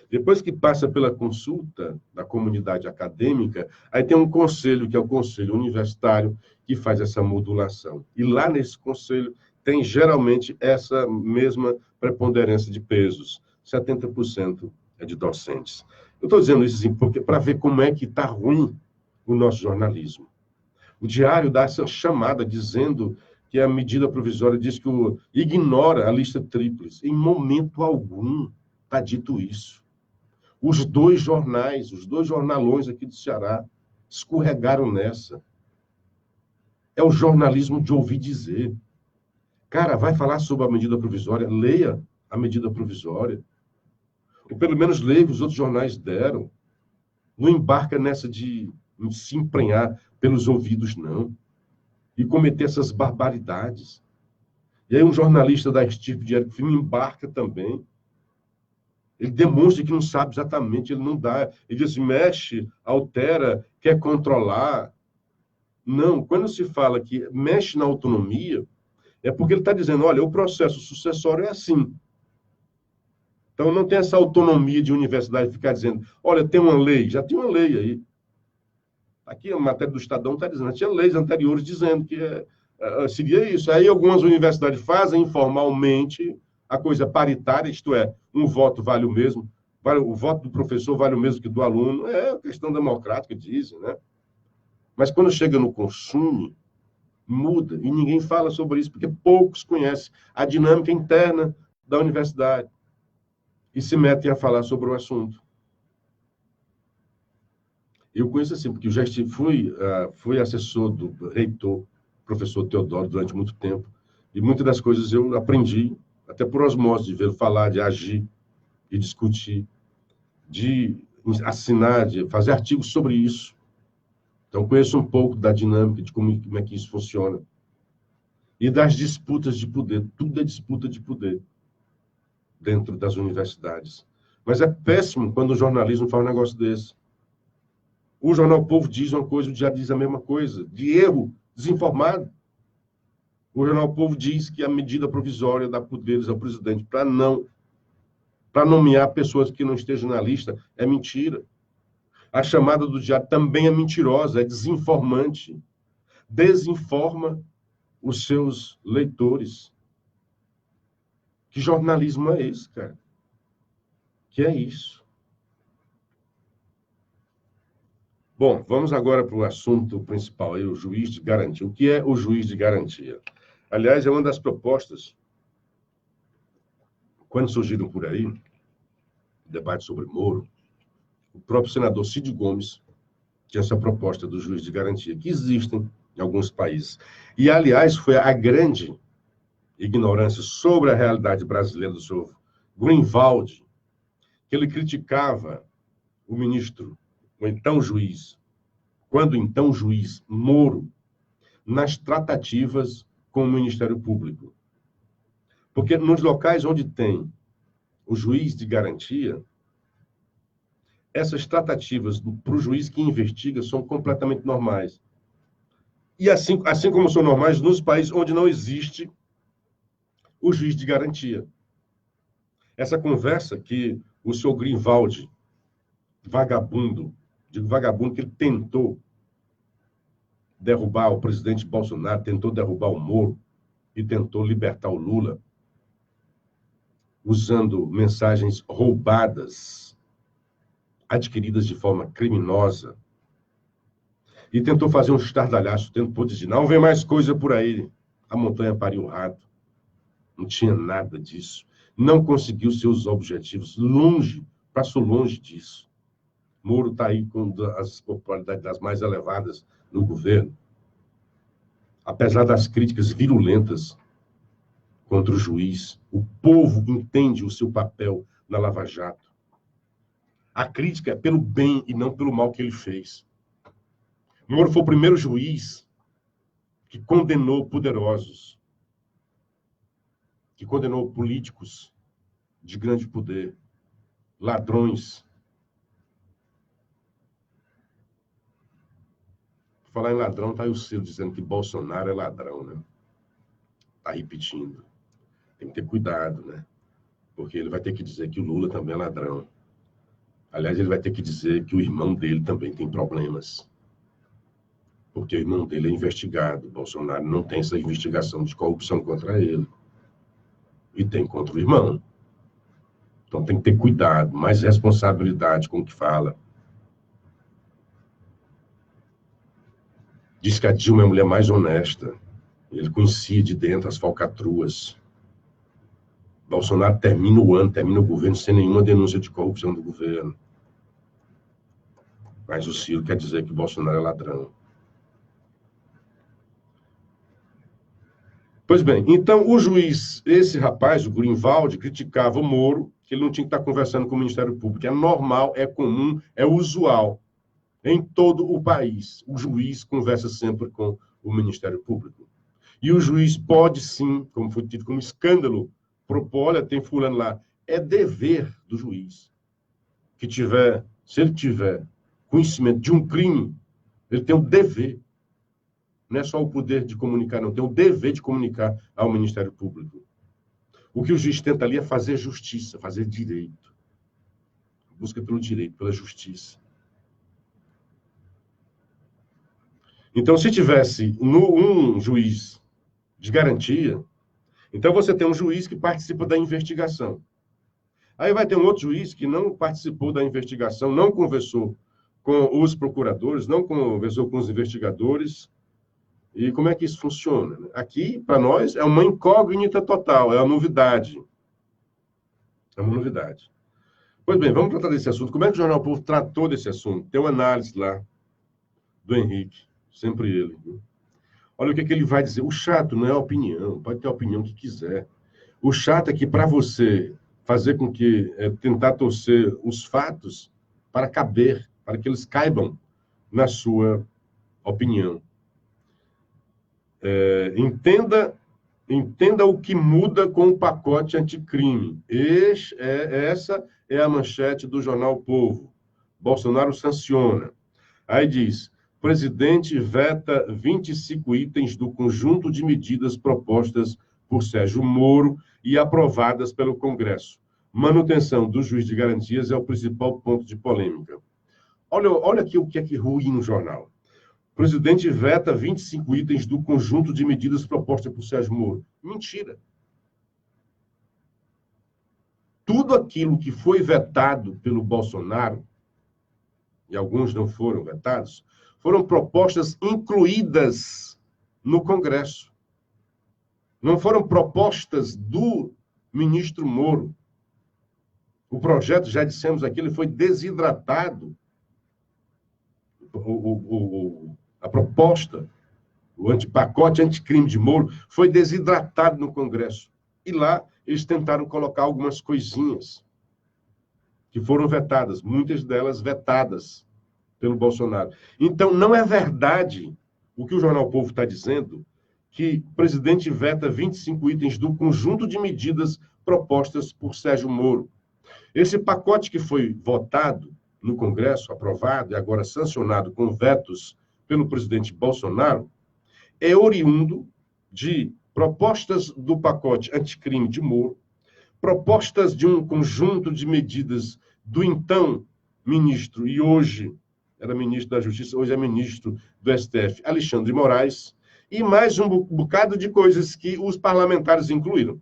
Speaker 1: Depois que passa pela consulta da comunidade acadêmica, aí tem um conselho, que é o conselho universitário, que faz essa modulação. E lá nesse conselho tem geralmente essa mesma preponderância de pesos. 70% é de docentes. Eu estou dizendo isso assim, porque para ver como é que está ruim o nosso jornalismo. O Diário dá essa chamada dizendo que a medida provisória diz que ignora a lista tríplice. Em momento algum está dito isso. Os 2 jornais, os 2 jornalões aqui do Ceará escorregaram nessa. É o jornalismo de ouvir dizer. Cara, vai falar sobre a medida provisória, leia a medida provisória. Ou pelo menos leia o que os outros jornais deram. Não embarca nessa de se emprenhar pelos ouvidos, não. E cometer essas barbaridades. E aí um jornalista da estirpe de Érico Firmo embarca também. Ele demonstra que não sabe exatamente, ele não dá. Ele diz, mexe, altera, quer controlar. Não, quando se fala que mexe na autonomia, é porque ele está dizendo, olha, o processo sucessório é assim. Então, não tem essa autonomia de universidade ficar dizendo, olha, tem uma lei, já tem uma lei aí. Aqui a matéria do Estadão está dizendo, tinha leis anteriores dizendo que seria isso. Aí algumas universidades fazem informalmente a coisa paritária, isto é, um voto vale o mesmo, o voto do professor vale o mesmo que do aluno, é questão democrática, dizem, né? Mas quando chega no consumo, muda, e ninguém fala sobre isso, porque poucos conhecem a dinâmica interna da universidade e se metem a falar sobre o assunto. Eu conheço assim, porque eu já fui assessor do reitor, professor Teodoro, durante muito tempo, e muitas das coisas eu aprendi, até por osmose, de ver falar, de agir, de discutir, de assinar, de fazer artigos sobre isso. Então, conheço um pouco da dinâmica, de como é que isso funciona. E das disputas de poder. Tudo é disputa de poder dentro das universidades. Mas é péssimo quando o jornalismo faz um negócio desse. O jornal Povo diz uma coisa, o Diário diz a mesma coisa, de erro, desinformado. O jornal Povo diz que a medida provisória dá poderes ao presidente para nomear pessoas que não estejam na lista é mentira. A chamada do Diário também é mentirosa, é desinformante. Desinforma os seus leitores. Que jornalismo é esse, cara? Que é isso? Bom, vamos agora para o assunto principal, aí, o juiz de garantia. O que é o juiz de garantia? Aliás, é uma das propostas, quando surgiram por aí, debate sobre Moro, o próprio senador Cid Gomes tinha essa proposta do juiz de garantia, que existem em alguns países. E, aliás, foi a grande ignorância sobre a realidade brasileira do senhor Greenwald, que ele criticava o ministro, o então juiz, quando então juiz Moro, nas tratativas com o Ministério Público. Porque nos locais onde tem o juiz de garantia, essas tratativas para o juiz que investiga são completamente normais. E assim como são normais nos países onde não existe o juiz de garantia. Essa conversa que o senhor Greenwald, vagabundo, digo vagabundo que ele tentou derrubar o presidente Bolsonaro, tentou derrubar o Moro e tentou libertar o Lula, usando mensagens roubadas, adquiridas de forma criminosa, e tentou fazer um estardalhaço, tentou dizer, não vem mais coisa por aí, a montanha pariu o rato. Não tinha nada disso. Não conseguiu seus objetivos. Passou longe disso. Moro está aí com as popularidades das mais elevadas no governo. Apesar das críticas virulentas contra o juiz, o povo entende o seu papel na Lava Jato. A crítica é pelo bem e não pelo mal que ele fez. Moro foi o primeiro juiz que condenou poderosos, que condenou políticos de grande poder, ladrões. Por falar em ladrão, está aí o Ciro dizendo que Bolsonaro é ladrão, né? Está repetindo. Tem que ter cuidado, né? Porque ele vai ter que dizer que o Lula também é ladrão. Aliás, ele vai ter que dizer que o irmão dele também tem problemas. Porque o irmão dele é investigado. O Bolsonaro não tem essa investigação de corrupção contra ele. E tem contra o irmão. Então tem que ter cuidado, mais responsabilidade com o que fala. Diz que a Dilma é a mulher mais honesta. Ele conhecia de dentro as falcatruas. Bolsonaro termina o ano, termina o governo sem nenhuma denúncia de corrupção do governo. Mas o Ciro quer dizer que o Bolsonaro é ladrão. Pois bem, então o juiz, esse rapaz, o Greenwald, criticava o Moro, que ele não tinha que estar conversando com o Ministério Público. É normal, é comum, é usual. Em todo o país, o juiz conversa sempre com o Ministério Público. E o juiz pode sim, como foi tido como escândalo, propor, olha, tem fulano lá, É dever do juiz que tiver, se ele tiver conhecimento de um crime, ele tem o dever, não é só o poder de comunicar, não, tem o dever de comunicar ao Ministério Público. O que o juiz tenta ali é fazer justiça, fazer direito. Busca pelo direito, pela justiça. Então, se tivesse um juiz de garantia, então você tem um juiz que participa da investigação. Aí vai ter um outro juiz que não participou da investigação, não conversou com os procuradores, não conversou com os investigadores. E como é que isso funciona? Aqui, para nós, é uma incógnita total, é uma novidade. É uma novidade. Pois bem, vamos tratar desse assunto. Como é que o Jornal Povo tratou desse assunto? Tem uma análise lá do Henrique, sempre ele. Olha o que ele vai dizer. O chato não é a opinião, pode ter a opinião que quiser. O chato é que, para você fazer com que, tentar torcer os fatos para caber, para que eles caibam na sua opinião. Entenda o que muda com o pacote anticrime. Essa é a manchete do Jornal Povo. Bolsonaro sanciona. Aí diz, presidente veta 25 itens do conjunto de medidas propostas por Sérgio Moro e aprovadas pelo Congresso. Manutenção do juiz de garantias é o principal ponto de polêmica. Olha aqui o que é ruim no jornal. O presidente veta 25 itens do conjunto de medidas propostas por Sérgio Moro. Mentira. Tudo aquilo que foi vetado pelo Bolsonaro, e alguns não foram vetados, foram propostas incluídas no Congresso. Não foram propostas do ministro Moro. O projeto, já dissemos aqui, ele foi desidratado. A proposta, o pacote anticrime de Moro, foi desidratado no Congresso. E lá eles tentaram colocar algumas coisinhas que foram vetadas, muitas delas vetadas pelo Bolsonaro. Então, não é verdade o que o Jornal Povo está dizendo, que o presidente veta 25 itens do conjunto de medidas propostas por Sérgio Moro. Esse pacote que foi votado no Congresso, aprovado e agora sancionado com vetos pelo presidente Bolsonaro, é oriundo de propostas do pacote anticrime de Moro, propostas de um conjunto de medidas do então ministro, e hoje era ministro da Justiça, hoje é ministro do STF, Alexandre de Moraes, e mais um bocado de coisas que os parlamentares incluíram.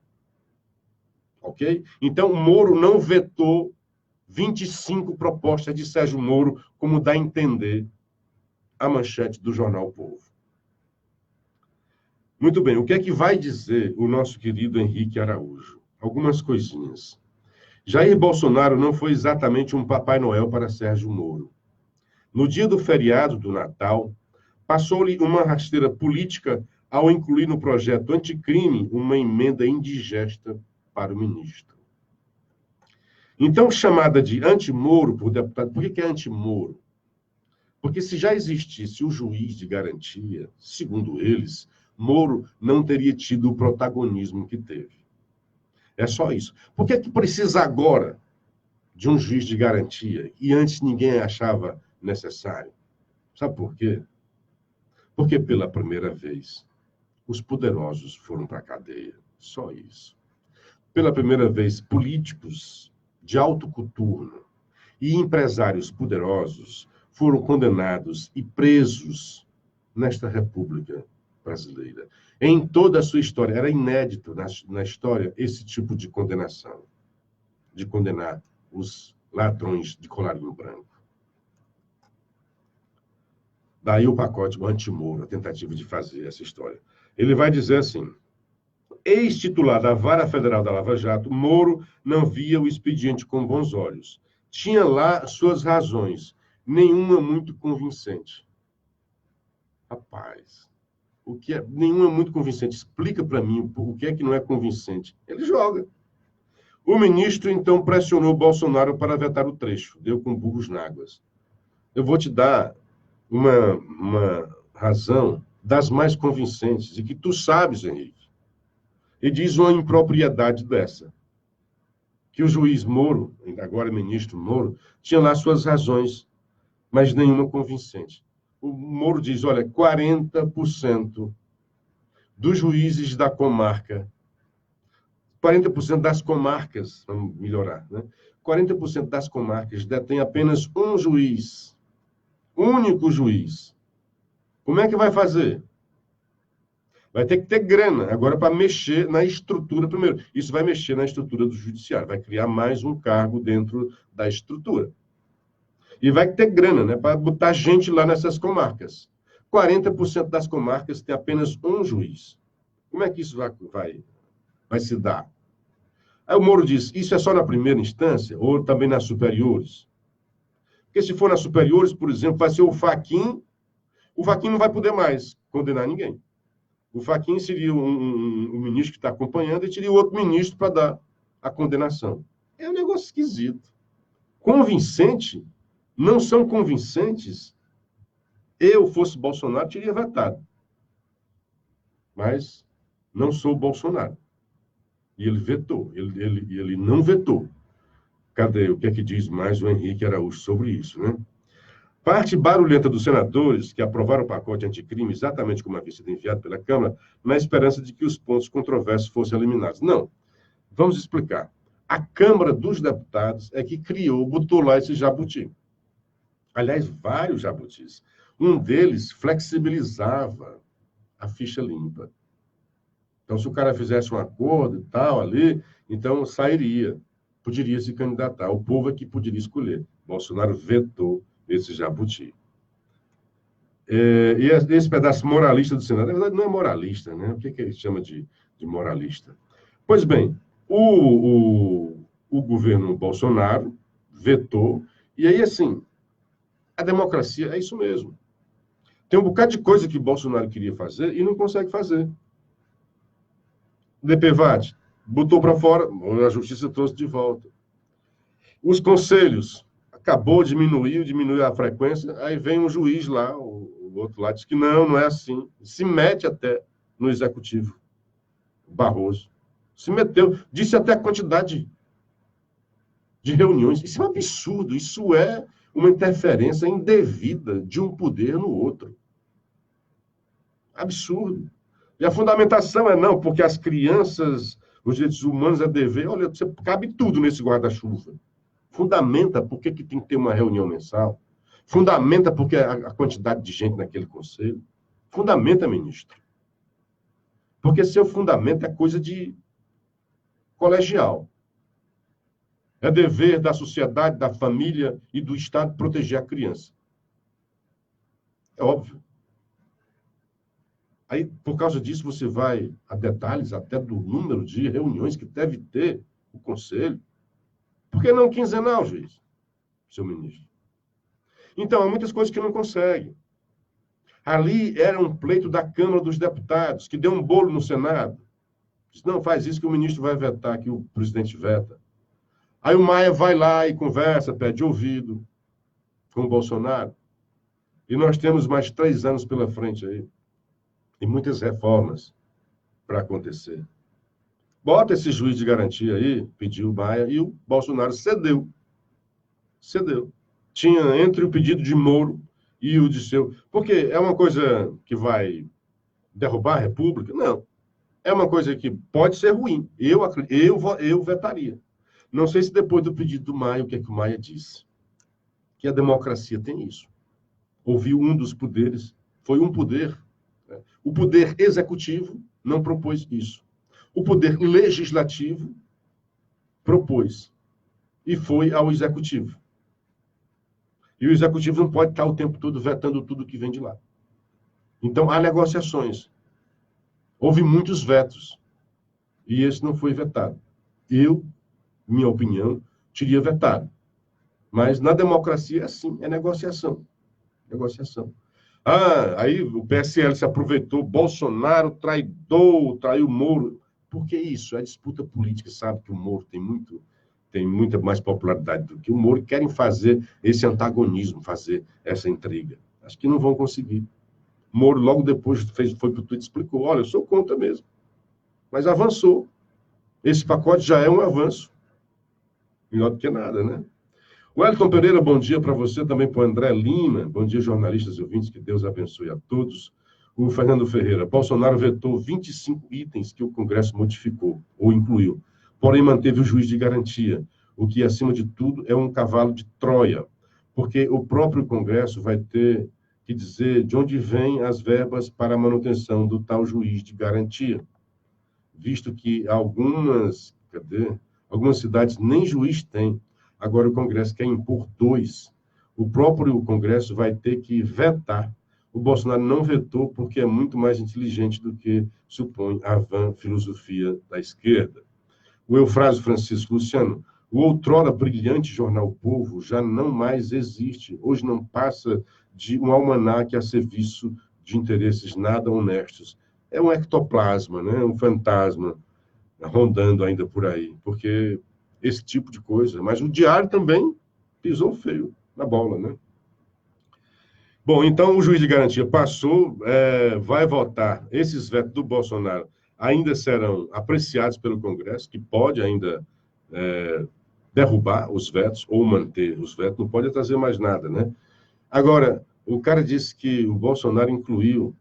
Speaker 1: Ok? Então, Moro não vetou 25 propostas de Sérgio Moro, como dá a entender a manchete do Jornal Povo. Muito bem, o que é que vai dizer o nosso querido Henrique Araújo? Algumas coisinhas. Jair Bolsonaro não foi exatamente um Papai Noel para Sérgio Moro. No dia do feriado do Natal, passou-lhe uma rasteira política ao incluir no projeto anticrime uma emenda indigesta para o ministro. Então, chamada de anti-Moro por deputado, por que é anti-Moro? Porque se já existisse o juiz de garantia, segundo eles, Moro não teria tido o protagonismo que teve. É só isso. Por que precisa agora de um juiz de garantia e antes ninguém achava necessário? Sabe por quê? Porque pela primeira vez os poderosos foram para a cadeia. Só isso. Pela primeira vez, políticos de alto coturno e empresários poderosos foram condenados e presos nesta República brasileira. Em toda a sua história, era inédito na história esse tipo de condenação, de condenar os ladrões de colarinho branco. Daí o pacote anti-Moro, a tentativa de fazer essa história. Ele vai dizer assim, ex-titular da Vara Federal da Lava Jato, Moro não via o expediente com bons olhos. Tinha lá suas razões, nenhuma muito convincente. Rapaz, nenhuma muito convincente. Explica para mim o que é que não é convincente. Ele joga. O ministro, então, pressionou Bolsonaro para vetar o trecho. Deu com burros na águas. Eu vou te dar uma razão das mais convincentes, e que tu sabes, Henrique. E diz uma impropriedade dessa, que o juiz Moro, agora ministro Moro, tinha lá suas razões, mas nenhuma convincente. O Moro diz, olha, 40% dos juízes da comarca, 40% das comarcas, vamos melhorar, né? 40% das comarcas detêm apenas um juiz, único juiz. Como é que vai fazer? Vai ter que ter grana agora para mexer na estrutura primeiro. Isso vai mexer na estrutura do judiciário, vai criar mais um cargo dentro da estrutura. E vai ter grana, né, para botar gente lá nessas comarcas. 40% das comarcas tem apenas um juiz. Como é que isso vai se dar? Aí o Moro diz, isso é só na primeira instância ou também nas superiores? Porque se for nas superiores, por exemplo, vai ser o Fachin não vai poder mais condenar ninguém. O Fachin seria um ministro que está acompanhando e teria outro ministro para dar a condenação. É um negócio esquisito. Convincente? Não são convincentes? Eu, fosse Bolsonaro, teria vetado. Mas não sou Bolsonaro. E ele vetou. Ele não vetou. Cadê? O que é que diz mais o Henrique Araújo sobre isso, né? Parte barulhenta dos senadores que aprovaram o pacote anticrime exatamente como havia sido enviado pela Câmara, na esperança de que os pontos controversos fossem eliminados. Não. Vamos explicar. A Câmara dos Deputados é que botou lá esse jabuti. Aliás, vários jabutis. Um deles flexibilizava a ficha limpa. Então, se o cara fizesse um acordo e tal ali, então sairia. Poderia se candidatar. O povo é que poderia escolher. Bolsonaro vetou esse jabuti. E esse pedaço moralista do Senado, na verdade, não é moralista, né? O que ele chama de moralista? Pois bem, o governo Bolsonaro vetou, e aí, assim, a democracia é isso mesmo. Tem um bocado de coisa que Bolsonaro queria fazer e não consegue fazer. DPVAT, botou para fora, a justiça trouxe de volta. Os conselhos, acabou, diminuiu a frequência, aí vem um juiz lá, o outro lá, diz que não é assim. Se mete até no executivo, Barroso. Se meteu, disse até a quantidade de reuniões. Isso é um absurdo, isso é uma interferência indevida de um poder no outro. Absurdo. E a fundamentação é não, porque as crianças, os direitos humanos é dever. Olha, você cabe tudo nesse guarda-chuva. Fundamenta por que tem que ter uma reunião mensal. Fundamenta porque a quantidade de gente naquele conselho. Fundamenta, ministro. Porque seu fundamento é coisa de colegial. É dever da sociedade, da família e do Estado proteger a criança. É óbvio. Aí, por causa disso, você vai a detalhes até do número de reuniões que deve ter o Conselho. Por que não quinzenal, juiz, seu ministro? Então, há muitas coisas que não consegue. Ali era um pleito da Câmara dos Deputados, que deu um bolo no Senado. Disse, não, faz isso que o ministro vai vetar, que o presidente veta. Aí o Maia vai lá e conversa, pede ouvido com o Bolsonaro. E nós temos mais 3 anos pela frente aí. E muitas reformas para acontecer. Bota esse juiz de garantia aí, pediu o Maia, e o Bolsonaro cedeu. Cedeu. Tinha entre o pedido de Moro e o de seu... Porque é uma coisa que vai derrubar a República? Não. É uma coisa que pode ser ruim. Eu vetaria. Não sei se depois do pedido do Maia, o que é que o Maia disse. Que a democracia tem isso. Ouviu um dos poderes, foi um poder. Né? O poder executivo não propôs isso. O poder legislativo propôs. E foi ao executivo. E o executivo não pode estar o tempo todo vetando tudo que vem de lá. Então, há negociações. Houve muitos vetos. E esse não foi vetado. Eu, minha opinião, teria vetado. Mas na democracia é assim, é negociação. Negociação. Aí o PSL se aproveitou, Bolsonaro traiu Moro. Por que isso? É disputa política, sabe que o Moro tem muita mais popularidade do que o Moro, querem fazer esse antagonismo, fazer essa intriga. Acho que não vão conseguir. Moro, logo depois, foi para o Twitter e explicou, olha, eu sou contra mesmo. Mas avançou. Esse pacote já é um avanço. Melhor do que nada, né? Wellington Pereira, bom dia para você, também para o André Lima. Bom dia, jornalistas e ouvintes, que Deus abençoe a todos. O Fernando Ferreira, Bolsonaro vetou 25 itens que o Congresso modificou ou incluiu, porém manteve o juiz de garantia, o que, acima de tudo, é um cavalo de Troia, porque o próprio Congresso vai ter que dizer de onde vêm as verbas para a manutenção do tal juiz de garantia, visto que algumas cidades nem juiz têm. Agora o Congresso quer impor 2. O próprio Congresso vai ter que vetar. O Bolsonaro não vetou porque é muito mais inteligente do que supõe a vã filosofia da esquerda. O Eufrásio Francisco Luciano, o outrora brilhante jornal Povo já não mais existe. Hoje não passa de um almanaque a serviço de interesses nada honestos. É um ectoplasma, né? Um fantasma rondando ainda por aí, porque esse tipo de coisa. Mas o Diário também pisou feio na bola, né? Bom, então o juiz de garantia passou, vai votar. Esses vetos do Bolsonaro ainda serão apreciados pelo Congresso, que pode ainda derrubar os vetos ou manter os vetos, não pode trazer mais nada, né? Agora, o cara disse que o Bolsonaro incluiu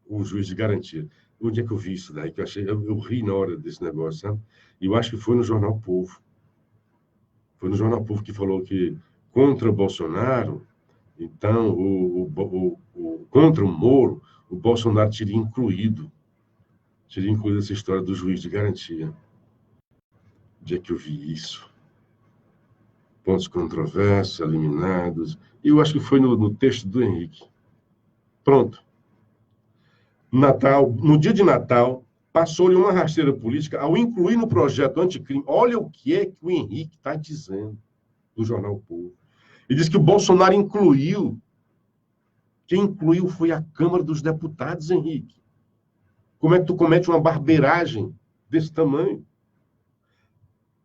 Speaker 1: o juiz de garantia. Onde é que eu vi isso daí? Que eu ri na hora desse negócio, sabe? E eu acho que foi no Jornal Povo. Foi no Jornal Povo que falou que contra o Bolsonaro, então, contra o Moro, o Bolsonaro teria incluído essa história do juiz de garantia. Onde é que eu vi isso? Pontos controversos, eliminados. E eu acho que foi no texto do Henrique. Pronto. Natal, no dia de Natal, passou-lhe uma rasteira política ao incluir no projeto anticrime. Olha o que é que o Henrique está dizendo do Jornal o Povo. Ele diz que o Bolsonaro incluiu. Quem incluiu foi a Câmara dos Deputados, Henrique. Como é que tu comete uma barbeiragem desse tamanho?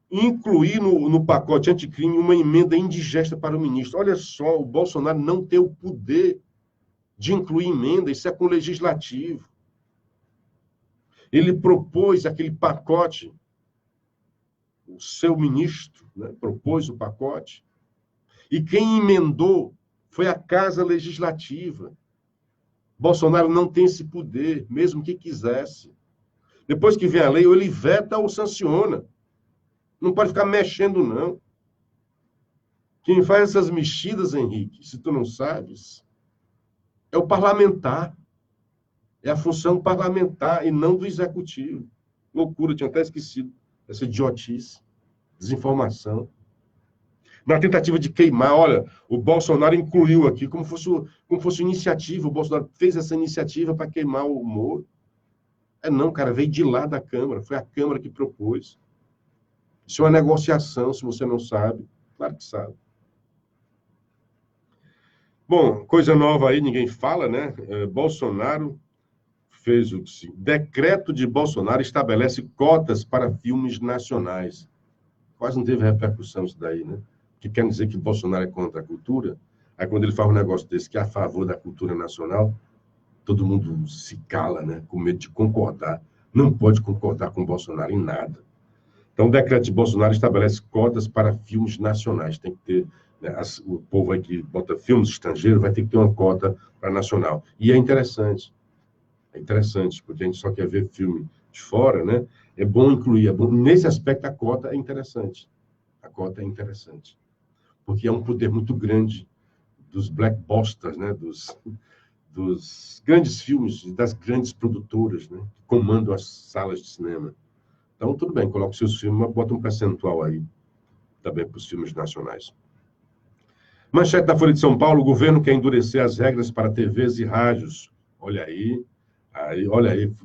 Speaker 1: Incluir no pacote anticrime uma emenda indigesta para o ministro. Olha só, o Bolsonaro não tem o poder de incluir emenda, isso é com o legislativo. Ele propôs aquele pacote, o seu ministro, né, propôs o pacote, e quem emendou foi a Casa Legislativa. Bolsonaro não tem esse poder, mesmo que quisesse. Depois que vem a lei, ou ele veta ou sanciona. Não pode ficar mexendo, não. Quem faz essas mexidas, Henrique, se tu não sabes, é o parlamentar. É a função parlamentar e não do executivo. Loucura, tinha até esquecido essa idiotice, desinformação. Na tentativa de queimar, olha, o Bolsonaro incluiu aqui, como fosse iniciativa, o Bolsonaro fez essa iniciativa para queimar o Moro. Não, cara, veio de lá da Câmara, foi a Câmara que propôs. Isso é uma negociação, se você não sabe. Claro que sabe. Bom, coisa nova aí, ninguém fala, né? Bolsonaro fez o decreto de Bolsonaro estabelece cotas para filmes nacionais. Quase não teve repercussão isso daí, né? Que quer dizer que Bolsonaro é contra a cultura. Aí quando ele faz um negócio desse que é a favor da cultura nacional, todo mundo se cala, né? Com medo de concordar. Não pode concordar com Bolsonaro em nada. Então, o decreto de Bolsonaro estabelece cotas para filmes nacionais. Tem que ter, né, o povo aí que bota filmes estrangeiros vai ter que ter uma cota para nacional. E é interessante, porque a gente só quer ver filme de fora, né? É bom incluir, é bom. Nesse aspecto, a cota é interessante. A cota é interessante. Porque é um poder muito grande dos blockbusters, né? Dos grandes filmes, das grandes produtoras, né? Que comandam as salas de cinema. Então, tudo bem, coloca os seus filmes, mas bota um percentual aí também para os filmes nacionais. Manchete da Folha de São Paulo, o governo quer endurecer as regras para TVs e rádios. Olha aí,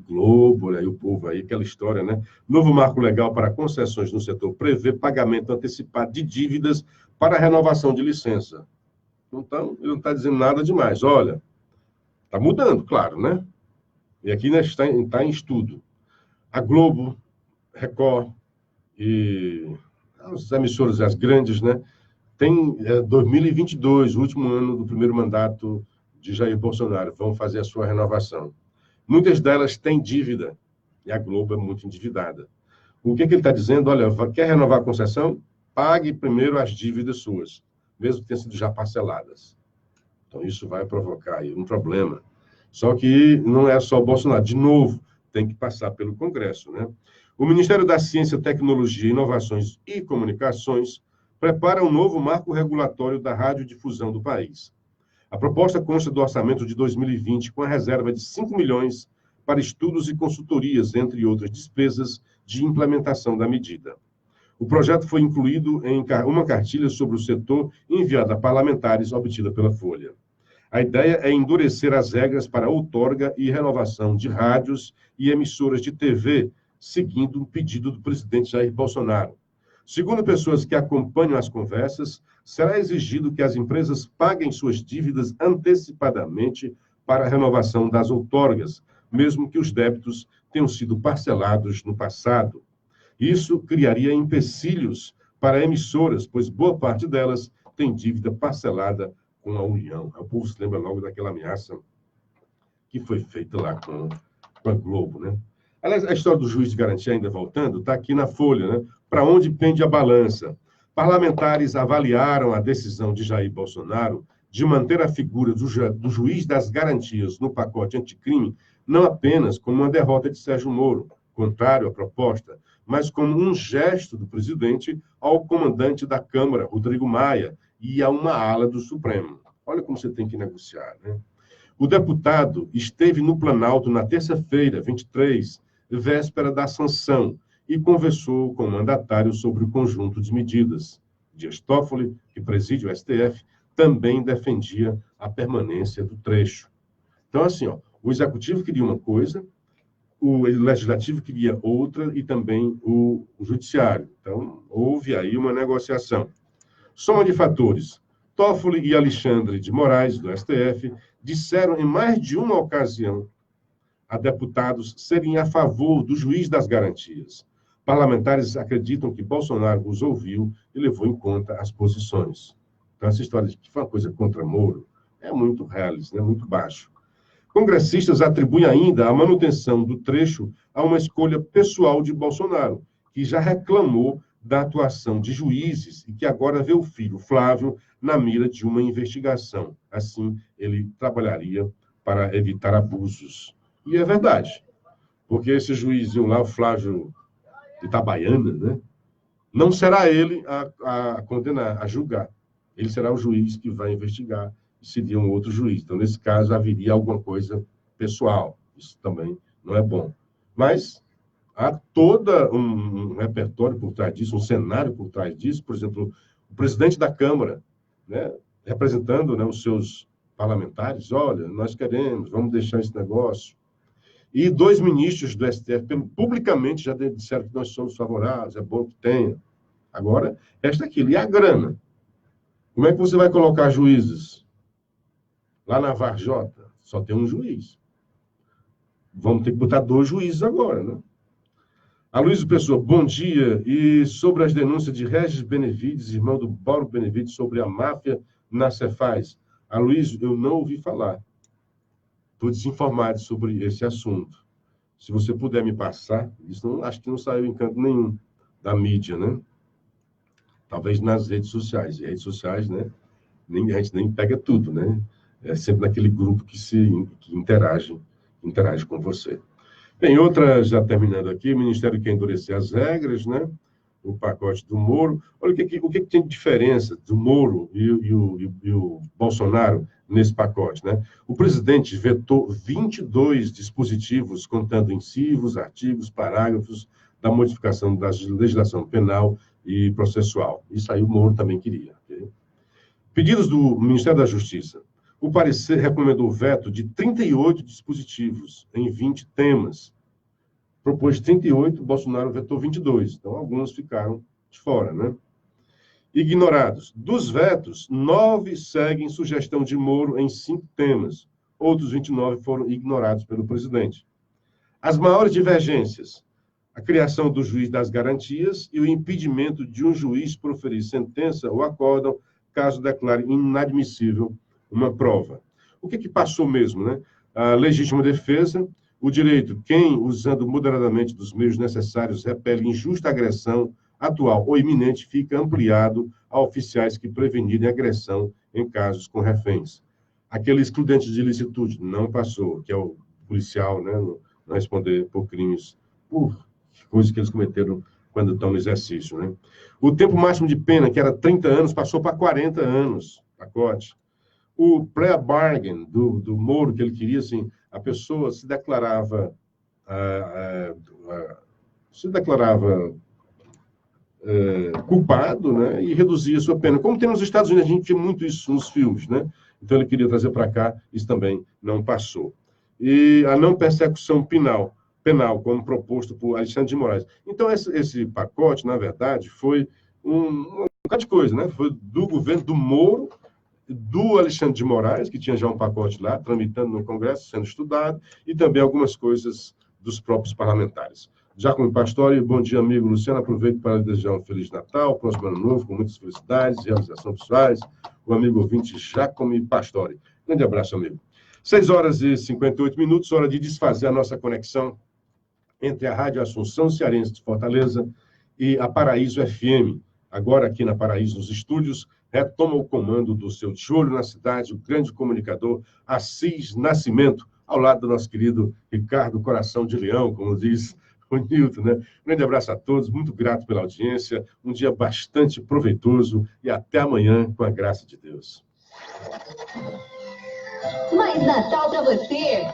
Speaker 1: Globo, olha aí o povo aí, aquela história, né? Novo marco legal para concessões no setor prevê pagamento antecipado de dívidas para renovação de licença. Então, ele não está dizendo nada demais. Olha, está mudando, claro, né? E aqui né, está em estudo. A Globo, Record e as emissoras, as grandes, né? Tem 2022, o último ano do primeiro mandato de Jair Bolsonaro, vão fazer a sua renovação. Muitas delas têm dívida, e a Globo é muito endividada. O que ele está dizendo? Olha, quer renovar a concessão? Pague primeiro as dívidas suas, mesmo que tenham sido já parceladas. Então, isso vai provocar aí um problema. Só que não é só o Bolsonaro. De novo, tem que passar pelo Congresso, né? O Ministério da Ciência, Tecnologia, Inovações e Comunicações prepara um novo marco regulatório da radiodifusão do país. A proposta consta do orçamento de 2020, com a reserva de 5 milhões para estudos e consultorias, entre outras despesas de implementação da medida. O projeto foi incluído em uma cartilha sobre o setor enviada a parlamentares, obtida pela Folha. A ideia é endurecer as regras para outorga e renovação de rádios e emissoras de TV, seguindo um pedido do presidente Jair Bolsonaro. Segundo pessoas que acompanham as conversas, será exigido que as empresas paguem suas dívidas antecipadamente para a renovação das outorgas, mesmo que os débitos tenham sido parcelados no passado. Isso criaria empecilhos para emissoras, pois boa parte delas tem dívida parcelada com a União. O povo se lembra logo daquela ameaça que foi feita lá com a Globo, né? Aliás, a história do juiz de garantia, ainda voltando, está aqui na Folha, né? Para onde pende a balança? Parlamentares avaliaram a decisão de Jair Bolsonaro de manter a figura do juiz das garantias no pacote anticrime, não apenas como uma derrota de Sérgio Moro, contrário à proposta, mas como um gesto do presidente ao comandante da Câmara, Rodrigo Maia, e a uma ala do Supremo. Olha como você tem que negociar, né? O deputado esteve no Planalto na terça-feira, 23, véspera da sanção, e conversou com o mandatário sobre o conjunto de medidas. Dias Toffoli, que preside o STF, também defendia a permanência do trecho. Então, assim, ó, o Executivo queria uma coisa, o Legislativo queria outra e também o Judiciário. Então, houve aí uma negociação. Soma de fatores. Toffoli e Alexandre de Moraes, do STF, disseram em mais de uma ocasião a deputados serem a favor do juiz das garantias. Parlamentares acreditam que Bolsonaro os ouviu e levou em conta as posições. Então, essa história de que foi uma coisa contra Moro é muito realista, né? Muito baixo. Congressistas atribuem ainda a manutenção do trecho a uma escolha pessoal de Bolsonaro, que já reclamou da atuação de juízes e que agora vê o filho, Flávio, na mira de uma investigação. Assim, ele trabalharia para evitar abusos. E é verdade, porque esse juizinho lá, o Flávio de Itabaiana, né, não será ele a condenar, a julgar. Ele será o juiz que vai investigar e seria um outro juiz. Então, nesse caso, haveria alguma coisa pessoal. Isso também não é bom. Mas há todo um repertório por trás disso, um cenário por trás disso. Por exemplo, o presidente da Câmara, né, representando, né, os seus parlamentares, olha, nós queremos, vamos deixar esse negócio. E 2 ministros do STF publicamente já disseram que nós somos favoráveis, é bom que tenha. Agora, resta aquilo. E a grana? Como é que você vai colocar juízes? Lá na Varjota, só tem um juiz. Vamos ter que botar 2 juízes agora, né? Aloysio Pessoa, bom dia. E sobre as denúncias de Regis Benevides, irmão do Mauro Benevides, sobre a máfia na Cefaz. Aloysio, eu não ouvi falar. Estou desinformado sobre esse assunto. Se você puder me passar, isso não, acho que não saiu em canto nenhum da mídia, né? Talvez nas redes sociais. E redes sociais, né? A gente nem pega tudo, né? É sempre naquele grupo que interage com você. Bem, outra, já terminando aqui, o Ministério quer endurecer as regras, né? O pacote do Moro. Olha, o que tem de diferença do Moro e o Bolsonaro nesse pacote, né? O presidente vetou 22 dispositivos, contando incisos, artigos, parágrafos da modificação da legislação penal e processual. Isso aí o Moro também queria. Okay? Pedidos do Ministério da Justiça. O parecer recomendou o veto de 38 dispositivos em 20 temas. Propôs 38, Bolsonaro vetou 22. Então, alguns ficaram de fora, né? Ignorados. Dos vetos, 9 seguem sugestão de Moro em 5 temas. Outros 29 foram ignorados pelo presidente. As maiores divergências. A criação do juiz das garantias e o impedimento de um juiz proferir sentença ou acórdão caso declare inadmissível uma prova. O que passou mesmo, né? A legítima defesa, O direito, quem, usando moderadamente dos meios necessários, repele injusta agressão atual ou iminente, fica ampliado a oficiais que prevenirem agressão em casos com reféns. Aquele excludente de ilicitude não passou, que é o policial, né, não responder por crimes, por coisas que eles cometeram quando estão no exercício, né? O tempo máximo de pena, que era 30 anos, passou para 40 anos, pacote. O pré-bargain do Moro, que ele queria, assim, a pessoa se declarava culpado, né, e reduzia a sua pena. Como tem nos Estados Unidos, a gente tinha muito isso nos filmes, né? Então ele queria trazer para cá, isso também não passou. E a não persecução penal, como proposto por Alexandre de Moraes. Então esse pacote, na verdade, foi um bocado de coisa, né? Foi do governo do Moro, do Alexandre de Moraes, que tinha já um pacote lá, tramitando no Congresso, sendo estudado, e também algumas coisas dos próprios parlamentares. Giacomo Pastore, bom dia, amigo Luciano. Aproveito para desejar um Feliz Natal, próximo ano novo, com muitas felicidades, realizações pessoais. O amigo ouvinte Giacomo Pastore. Grande abraço, amigo. 6h58, hora de desfazer a nossa conexão entre a Rádio Assunção Cearense de Fortaleza e a Paraíso FM. Agora aqui na Paraíso, nos estúdios, retoma o comando do seu De Olho na Cidade, o grande comunicador Assis Nascimento, ao lado do nosso querido Ricardo Coração de Leão, como diz o Nilton, né? Grande abraço a todos, muito grato pela audiência, um dia bastante proveitoso e até amanhã, com a graça de Deus.
Speaker 3: Mais Natal para você!